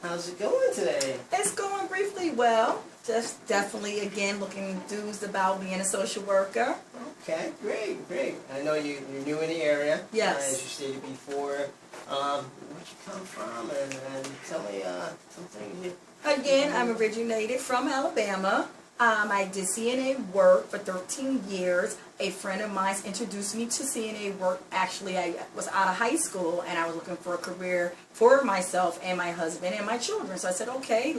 How's it going today? It's going briefly well. Just definitely, again, looking enthused about being a social worker. Okay, great, great. I know you're new in the area. Yes. As you stated before. Where'd you come from? And tell me something. Again, I'm originated from Alabama. I did CNA work for 13 years. A friend of mine introduced me to CNA work. Actually, I was out of high school and I was looking for a career for myself and my husband and my children. So I said, okay,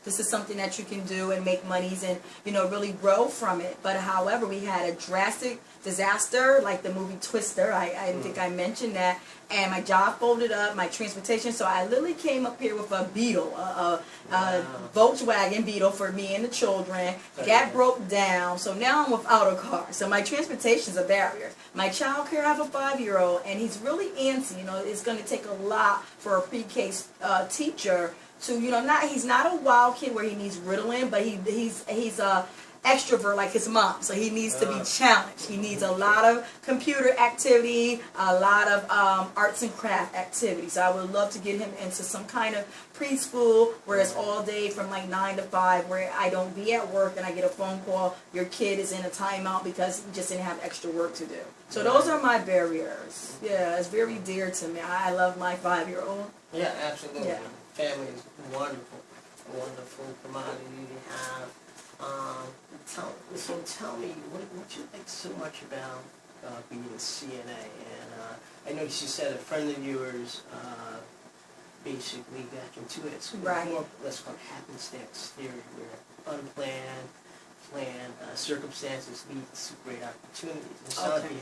this is something that you can do and make monies and, really grow from it. But however, we had a drastic disaster, like the movie Twister. I think I mentioned that. And my job folded up, my transportation. So I literally came up here with a Beetle, a Volkswagen Beetle for me and the children. That broke down. So now I'm without a car. So my transportation's a barrier. My child care, I have a 5-year-old, and he's really antsy. It's going to take a lot for a pre-K teacher to, he's not a wild kid where he needs Ritalin, but he's a extrovert like his mom, so he needs to be challenged. He needs a lot of computer activity, a lot of arts and craft activity. So I would love to get him into some kind of preschool where it's all day from like 9 to 5, where I don't be at work and I get a phone call, your kid is in a timeout because he just didn't have extra work to do. So those are my barriers. Yeah, it's very dear to me. I love my 5-year-old. Yeah, absolutely. Yeah. Family is wonderful, a wonderful commodity to have. Tell me, what you like so much about being a CNA? And I noticed you said a friend of yours basically got into it. So right. More, let's call it happenstance theory, where unplanned, planned circumstances lead to great opportunities. It sounds like you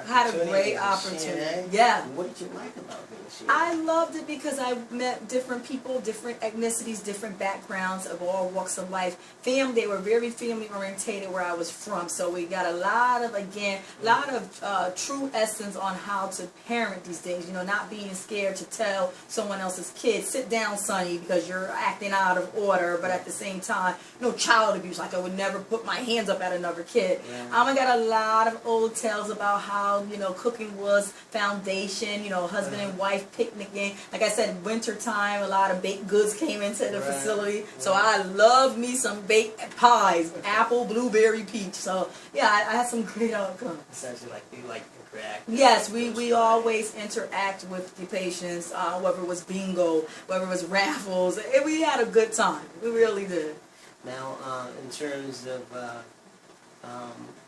had a great opportunity. Yeah. What did you like about being a CNA? I loved it because I met different people, different ethnicities, different backgrounds of all walks of life. They were very family orientated where I was from. So we got a lot of true essence on how to parent these days. Not being scared to tell someone else's kid, sit down, sonny, because you're acting out of order. But at the same time, no child abuse. Like I would never put my hands up at another kid. Yeah. I got a lot of old tales about how, cooking was foundation, husband and wife picnicking. Like I said, winter time, a lot of baked goods came into the facility. So I love me some baked pies, apple, blueberry, peach. So yeah, I had some great outcomes. Essentially, you like to interact. Yes, we always interact with the patients, whether it was bingo, whether it was raffles. We had a good time. We really did. Now, in terms of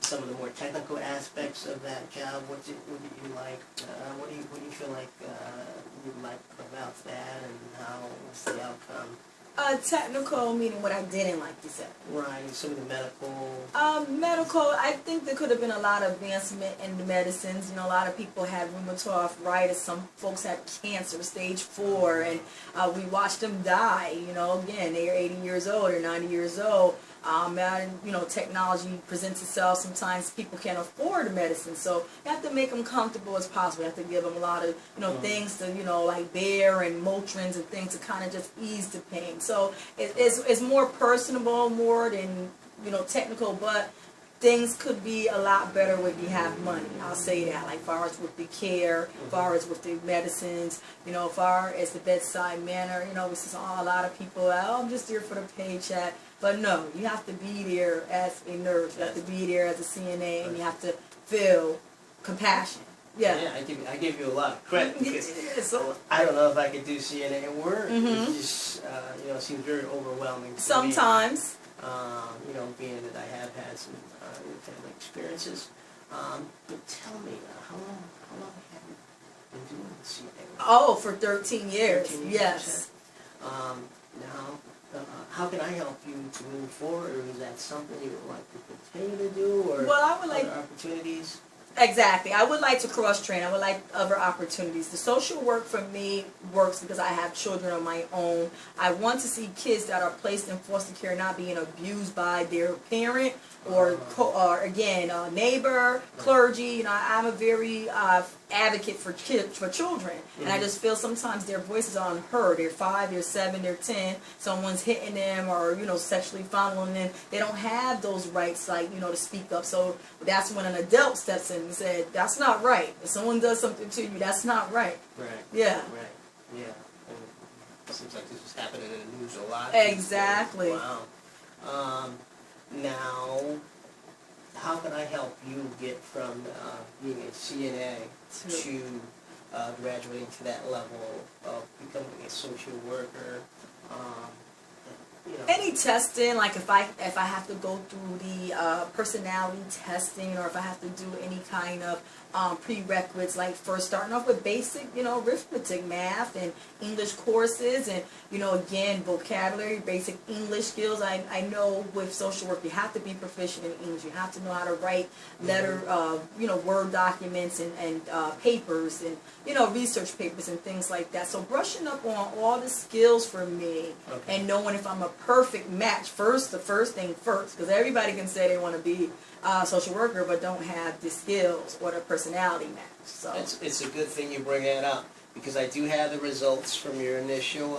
some of the more technical aspects of that job, what do you like? What do you feel like you like about that, and how was the outcome? Technical meaning what I didn't like, you said. Right, some of the medical. Medical, I think there could have been a lot of advancement in the medicines. A lot of people had rheumatoid arthritis. Some folks had cancer, stage 4, and we watched them die. Again, they are 80 years old or 90 years old. Technology presents itself. Sometimes people can't afford the medicine, so you have to make them comfortable as possible. You have to give them a lot of, things to, like Bayer and Motrins and things to kind of just ease the pain. So it's more personable, more than, technical, but things could be a lot better when you have money. I'll say that, like far as with the care, far as with the medicines, far as the bedside manner. We see a lot of people, I'm just here for the paycheck. But no, you have to be there as a nurse, you have to be there as a CNA, and you have to feel compassion. Yeah. Yeah, I give you a lot of credit because so, I don't know if I could do CNA work. It just, seems very overwhelming to sometimes. me. Being that I have had some family experiences. But tell me, how long have you been doing the CNA work? Oh, for 13 years. 13 years, Yes. Now, how can I help you to move forward, or is that something you would like to continue to do, or I would like other opportunities? Exactly. I would like to cross-train. I would like other opportunities. The social work for me works because I have children of my own. I want to see kids that are placed in foster care not being abused by their parent or neighbor, clergy. I'm a very advocate for kids, for children, and I just feel sometimes their voices are unheard. They're 5, they're 7, they're 10. Someone's hitting them or sexually following them. They don't have those rights, to speak up. So that's when an adult steps in and said, "That's not right. If someone does something to you, that's not right." Right. Yeah. Right. Yeah. And seems like this is happening in the news a lot. Exactly. Wow. Now, how can I help you get from being a CNA to graduating to that level of becoming a social worker? You know. Any testing, like if I have to go through the personality testing, or if I have to do any kind of prerequisites, like first starting off with basic, arithmetic, math, and English courses, and again, vocabulary, basic English skills. I know with social work you have to be proficient in English. You have to know how to write Word documents and papers and research papers and things like that. So brushing up on all the skills for me, and knowing if I'm a perfect match the first thing first, because everybody can say they want to be a social worker but don't have the skills or the personality match. So it's a good thing you bring that up, because I do have the results from your initial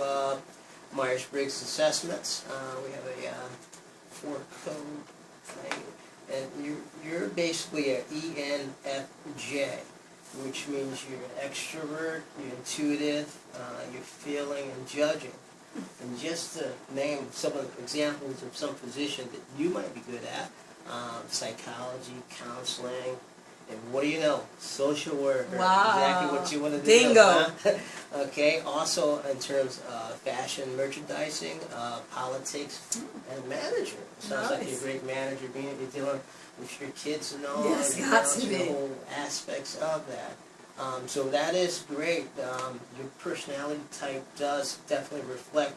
Myers-Briggs assessments. We have a 4-code thing, and you're basically an ENFJ, which means you're an extrovert, you're intuitive, you're feeling and judging. And just to name some of the examples of some positions that you might be good at, psychology, counseling, and what do you know? Social worker. Wow. Exactly what you want to do. Bingo. Huh? Okay. Also, in terms of fashion, merchandising, politics, and management. Sounds like you're a great manager, being you're dealing with your kids and all. Yes, got to be. The whole aspects of that. So that is great. Your personality type does definitely reflect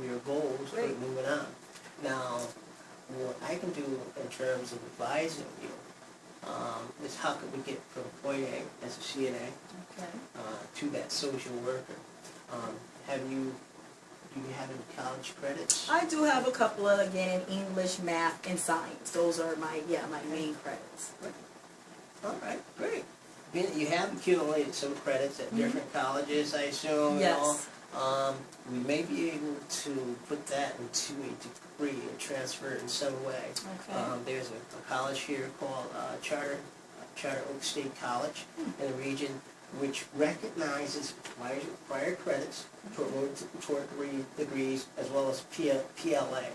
your goals for moving on. Now, what I can do in terms of advising you is how can we get from point A as a CNA to that social worker. Do you have any college credits? I do have a couple of, again, in English, math, and science. Those are my main credits. All right, great. You have accumulated some credits at different colleges, I assume. Yes. We may be able to put that into a degree and transfer it in some way. Okay. There's a college here called Charter Oak State College in the region, which recognizes prior credits toward degrees, as well as PLA.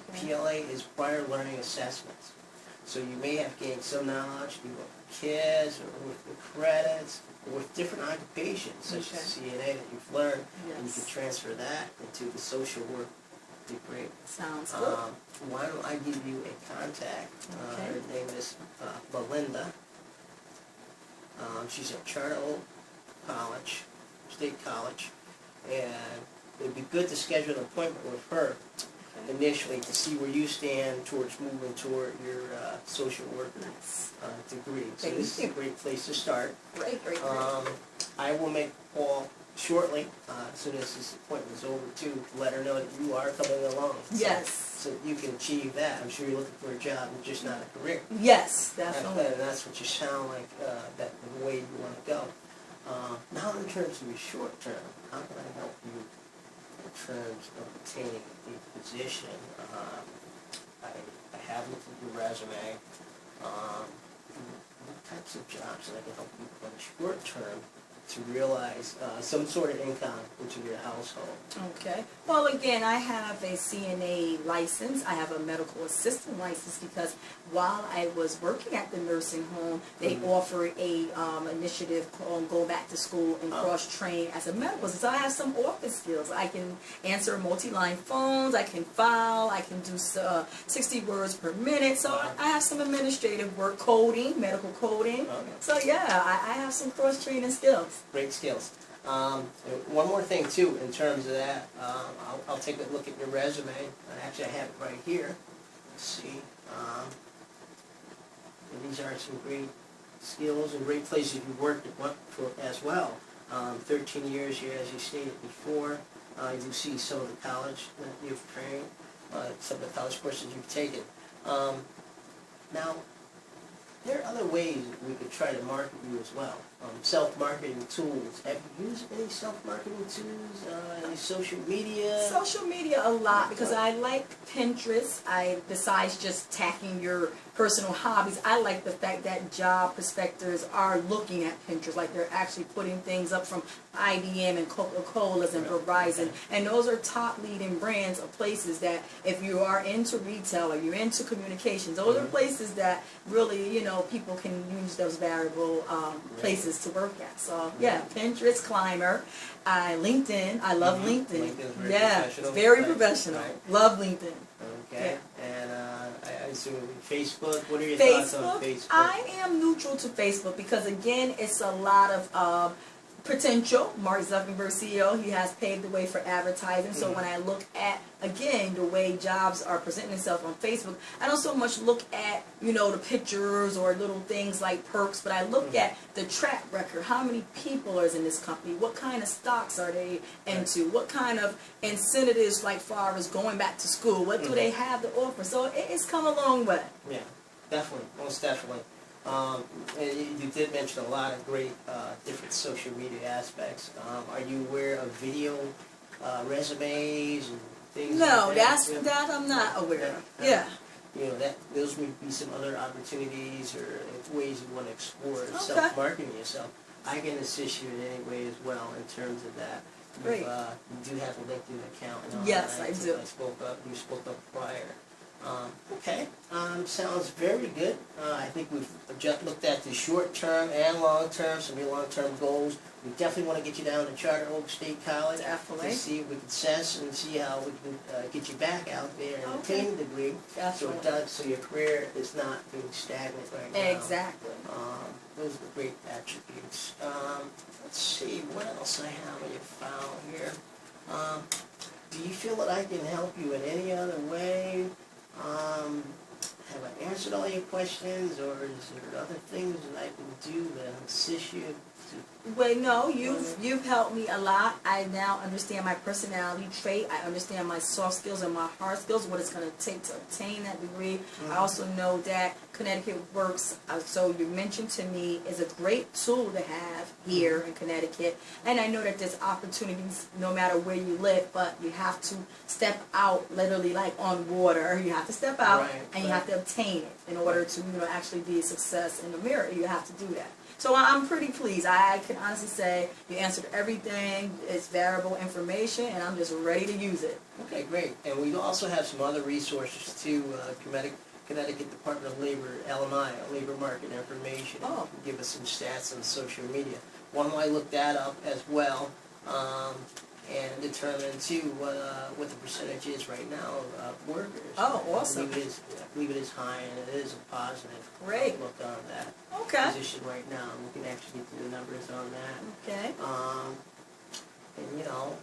Okay. PLA is prior learning assessments. So you may have gained some knowledge with kids, or with the credits, or with different occupations, such as CNA that you've learned, and you can transfer that into the social work degree. Sounds good. Why don't I give you a contact? Her name is Belinda. She's at Charter Oak College, State College, and it would be good to schedule an appointment with her initially to see where you stand towards moving toward your social work degree. So this is a great place to start. Great. I will make a call shortly, as soon as this appointment is over, to let her know that you are coming along. So you can achieve that. I'm sure you're looking for a job and just not a career. Yes, definitely. And that's what you sound like, that the way you want to go. Now in terms of your short term, how can I help you in terms of obtaining a position? I have looked at your resume. What types of jobs that I can help you in the short term to realize some sort of income into your household? Okay. Well, again, I have a CNA license. I have a medical assistant license because while I was working at the nursing home, they offer a initiative called Go Back to School and cross-train as a medical assistant. So I have some office skills. I can answer multi-line phones. I can file. I can do 60 words per minute. So I have some administrative work, coding, medical coding. So yeah, I have some cross-training skills. Great skills. One more thing too, in terms of that, I'll take a look at your resume. Actually, I have it right here. Let's see. These are some great skills and great places you've worked for as well. 13 years here, as you stated before. You do see some of the college that you've trained, some of the college courses you've taken. Now, there are other ways we could try to market you as well. Self-marketing tools. Have you used any self-marketing tools? Any social media? Social media a lot because I like Pinterest. Besides just tacking your personal hobbies, I like the fact that job prospectors are looking at Pinterest, like they're actually putting things up from IBM and Coca-Cola's and Verizon, and those are top leading brands of places that if you are into retail or you're into communications, those are places that really, you know, people can use those variable places to work at. So yeah, Pinterest, Climber, LinkedIn. I love LinkedIn. Yeah, it's very professional. Love LinkedIn. Okay, and I assume Facebook. What are your thoughts on Facebook? I am neutral to Facebook because again, it's a lot of potential. Mark Zuckerberg, CEO, he has paved the way for advertising. So when I look at, again, the way jobs are presenting themselves on Facebook, I don't so much look at, you know, the pictures or little things like perks, but I look at the track record. How many people are in this company? What kind of stocks are they into? What kind of incentives, like far as going back to school? What do they have to offer? So it's come a long way. Yeah, definitely, most definitely. And you did mention a lot of great different social media aspects. Are you aware of video resumes and things No, like that? that I'm not aware of. Yeah. You know, those may be some other opportunities or ways you want to explore Okay. self-marketing yourself. I can assist you in any way as well in terms of that. Great. You do have a LinkedIn account and all Yes, that. I do. You spoke up prior. Okay, sounds very good. I think we've just looked at the short-term and long-term, some of your long-term goals. We definitely want to get you down to Charter Oak State College Definitely. to see if we can assess and see how we can get you back out there and obtain a degree. So your career is not being stagnant right now. Exactly. Those are great attributes. Let's see what else I have in your file here. Do you feel that I can help you in any other way? Have I answered all your questions, or is there other things that I can do that assist you? Well, no, you've helped me a lot. I now understand my personality trait. I understand my soft skills and my hard skills, what it's going to take to obtain that degree. I also know that Connecticut Works, so you mentioned to me, is a great tool to have here in Connecticut. And I know that there's opportunities no matter where you live, but you have to step out literally like on water. You have to step out and you have to obtain it in order to, you know, actually be a success in the mirror. You have to do that. So I'm pretty pleased. I can honestly say you answered everything. It's variable information, and I'm just ready to use it. Okay, great. And we also have some other resources too. Connecticut Department of Labor, LMI, Labor Market Information. Oh. Give us some stats on social media. Why don't I look that up as well and determine too what the percentage is right now of workers. Oh, awesome. I believe it is high, and it is a positive Great. look on that position right now. We can actually get to the numbers on that. Okay. And you know,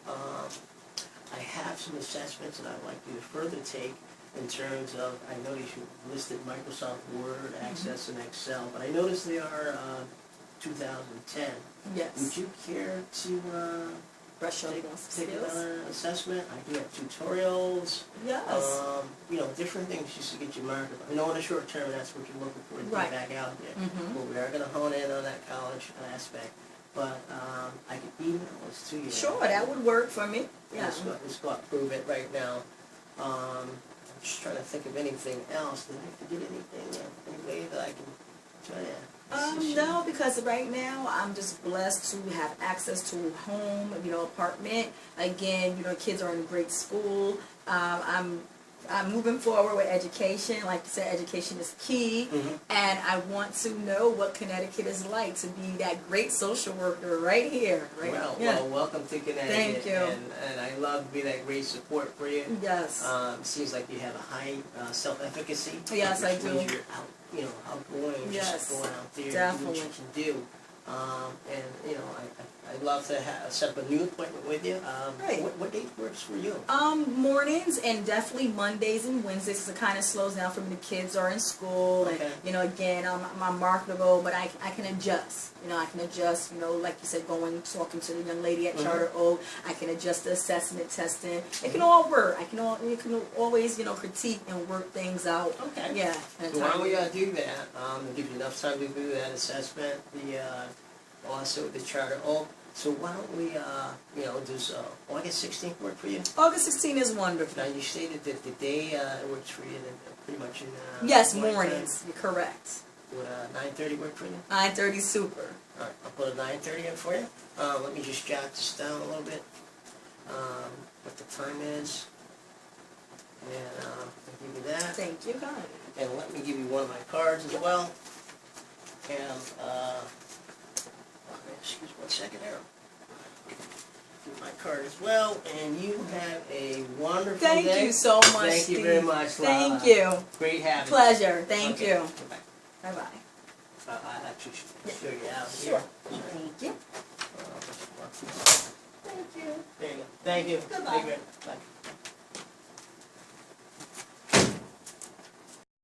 I have some assessments that I'd like you to further take in terms of, I noticed you listed Microsoft Word, Access, and Excel, but I noticed they are 2010. Yes. Would you care to Brush up on some take skills. another assessment? I do have tutorials. Yes. You know, different things just to get you marked. I know in the short term that's what you're looking for to Right. get back out there. But we are going to hone in on that college aspect. But I can email this to you. Sure, that would work for me. Yeah. Let's go prove it right now. I'm just trying to think of anything else. Did I forget anything? Any way that I can try to assist you? No, because right now I'm just blessed to have access to a home, you know, apartment. Again, you know, kids are in great school. I'm moving forward with education. Like you said, education is key. And I want to know what Connecticut is like to be that great social worker right here. Right? Well, welcome to Connecticut. Thank you. And I love to be that great support for you. Yes. Seems like you have a high self-efficacy. Yes, I which do. means you're out, you know, outgoing, just going out there and do what you can do. And you know, I'd love to set up a new appointment with you. Great. What date works for you? Mornings and definitely Mondays and Wednesdays. It kind of slows down for me. The kids are in school, and you know, again, I'm marketable, but I can adjust. You know, I can adjust. You know, like you said, talking to the young lady at Charter Oak. I can adjust the assessment testing. It can all work. You can always, you know, critique and work things out. Okay. Yeah. So why don't we do that? Give you enough time to do that assessment. Also the Charter Oak. So why don't we, do August 16th work for you? August 16 is wonderful. Now, you stated that the day works for you, pretty much in Yes, morning time. mornings. You're correct. Would 9:30 work for you? 9:30, super. All right, I'll put a 9:30 in for you. Let me just jot this down a little bit. What the time is. And I'll give you that. Thank you, God. And let me give you one of my cards as well. And, excuse 1 second there. Give my card as well. And you have a wonderful day. Thank you so much, Thank you Steve. very much, Lala. Thank you. Great having you. Pleasure. Thank Okay, you. goodbye. Bye-bye. I actually should show you out Sure. here. Thank you. Thank you. There you go. Thank you. Goodbye. Thank you. Bye.